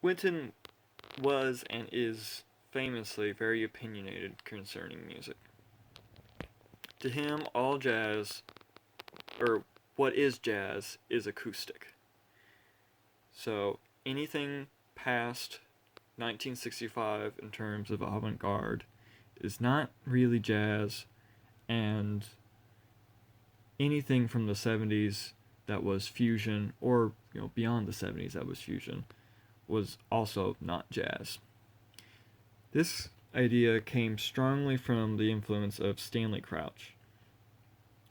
Wynton was and is famously very opinionated concerning music. To him, all jazz, or what is acoustic. So anything past 1965 in terms of avant-garde is not really jazz, and anything from the 70s that was fusion, or beyond the 70s that was fusion, was also not jazz. This idea came strongly from the influence of Stanley Crouch,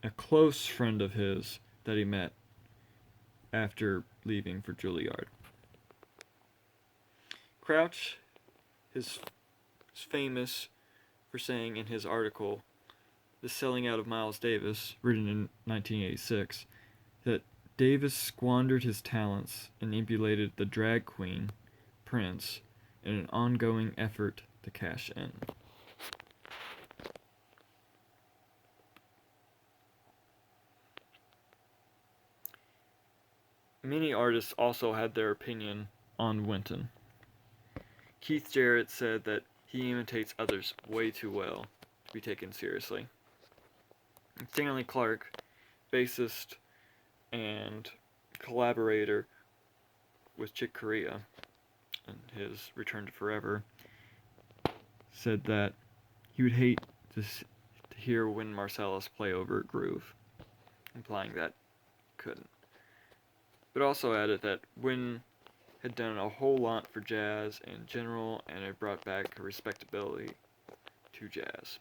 a close friend of his that he met after leaving for Juilliard. Crouch is famous for saying in his article, The Selling Out of Miles Davis, written in 1986, that Davis squandered his talents and emulated the drag queen, Prince, in an ongoing effort to cash in. Many artists also had their opinion on Wynton. Keith Jarrett said that he imitates others way too well to be taken seriously. Stanley Clarke, bassist and collaborator with Chick Corea in his Return to Forever, said that he would hate to hear Wynton Marsalis play over a groove, implying that couldn't. But also added that Wynton had done a whole lot for jazz in general and had brought back a respectability to jazz.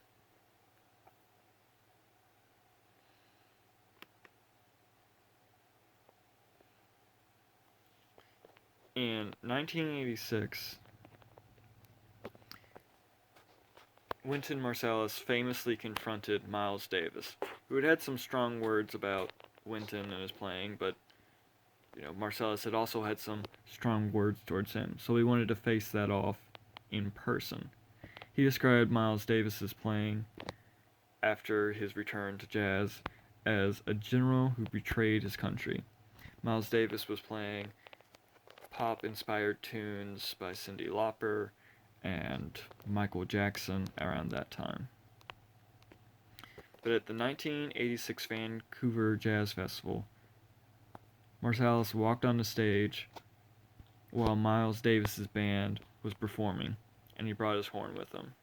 In 1986, Wynton Marsalis famously confronted Miles Davis, who had had some strong words about Wynton and his playing, but Marsalis had also had some strong words towards him, so he wanted to face that off in person. He described Miles Davis's playing after his return to jazz as a general who betrayed his country. Miles Davis was playing pop-inspired tunes by Cyndi Lauper and Michael Jackson around that time. But at the 1986 Vancouver Jazz Festival, Marsalis walked on the stage while Miles Davis's band was performing, and he brought his horn with him.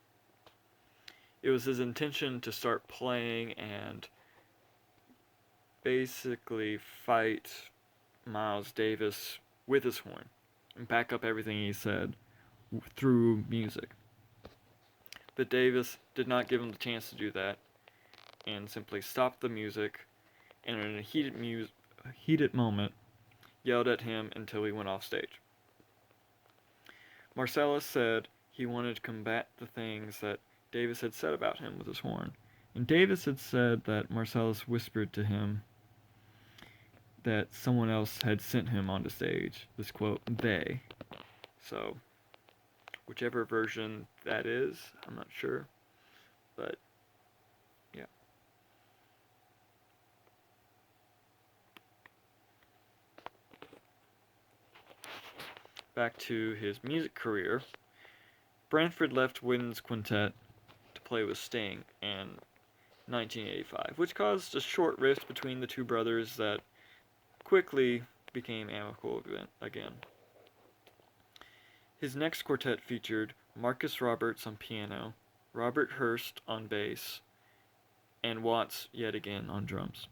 It was his intention to start playing and basically fight Miles Davis with his horn and back up everything he said through music. But Davis did not give him the chance to do that and simply stopped the music and in a heated moment yelled at him until he went off stage. Marsalis said he wanted to combat the things that Davis had said about him with his horn. And Davis had said that Marsalis whispered to him that someone else had sent him onto stage. This quote, they. So, whichever version that is, I'm not sure. But, yeah. Back to his music career. Branford left Wynton's quintet to play with Sting in 1985, which caused a short rift between the two brothers that quickly became amicable again. His next quartet featured Marcus Roberts on piano, Robert Hurst on bass, and Watts yet again on drums.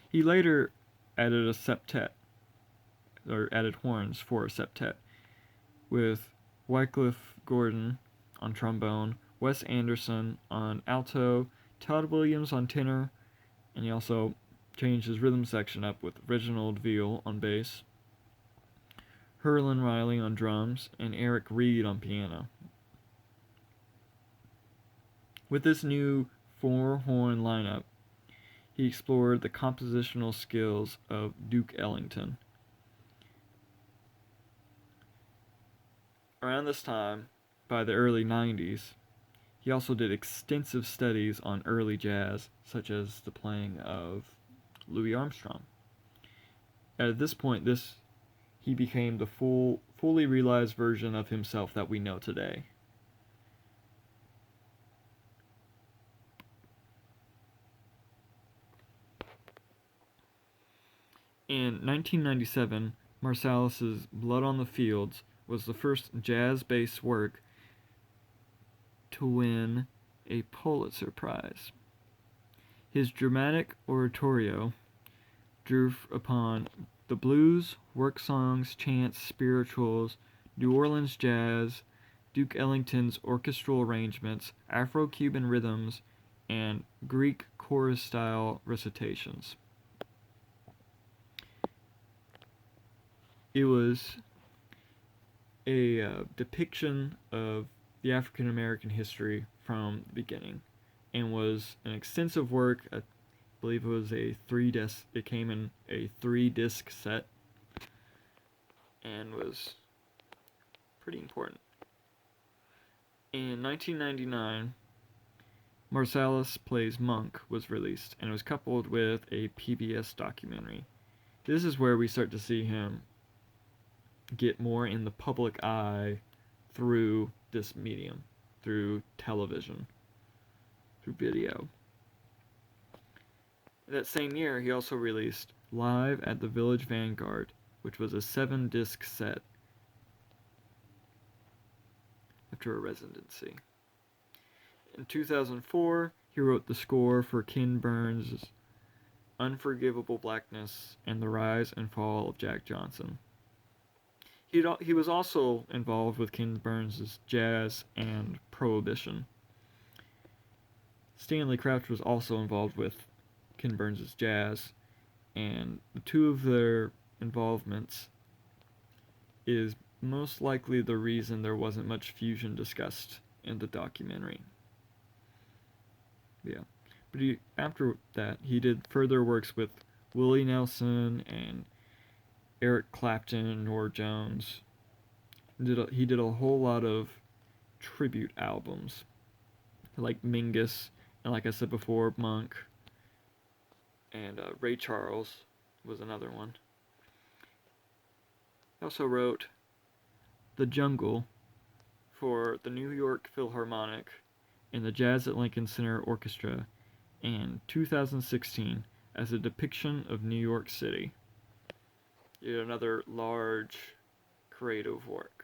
He later added a septet, or added horns for a septet, with Wycliffe Gordon on trombone, Wes Anderson on alto, Todd Williams on tenor, and he also changed his rhythm section up with Reginald Veal on bass, Herlin Riley on drums, and Eric Reed on piano. With this new four-horn lineup, he explored the compositional skills of Duke Ellington. Around this time, by the early 90s, he also did extensive studies on early jazz, such as the playing of Louis Armstrong. At this point, this he became the fully realized version of himself that we know today. In 1997, Marsalis's Blood on the Fields was the first jazz-based work to win a Pulitzer Prize. His dramatic oratorio drew upon the blues, work songs, chants, spirituals, New Orleans jazz, Duke Ellington's orchestral arrangements, Afro-Cuban rhythms, and Greek chorus-style recitations. It was a depiction of the African American history from the beginning, and was an extensive work. I believe it was a 3-disc. It came in a 3-disc set, and was pretty important. In 1999, Marsalis Plays Monk was released, and it was coupled with a PBS documentary. This is where we start to see him get more in the public eye through this medium, through television, through video. That same year, he also released Live at the Village Vanguard, which was a 7-disc set after a residency. In 2004, he wrote the score for Ken Burns' Unforgivable Blackness and the Rise and Fall of Jack Johnson. He was also involved with Ken Burns' jazz and Prohibition. Stanley Crouch was also involved with Ken Burns' jazz, and the two of their involvements is most likely the reason there wasn't much fusion discussed in the documentary. Yeah. But after that, he did further works with Willie Nelson and Eric Clapton, Norah Jones. He did a whole lot of tribute albums, like Mingus, and like I said before, Monk, and Ray Charles was another one. He also wrote The Jungle for the New York Philharmonic and the Jazz at Lincoln Center Orchestra in 2016 as a depiction of New York City. Yet another large creative work.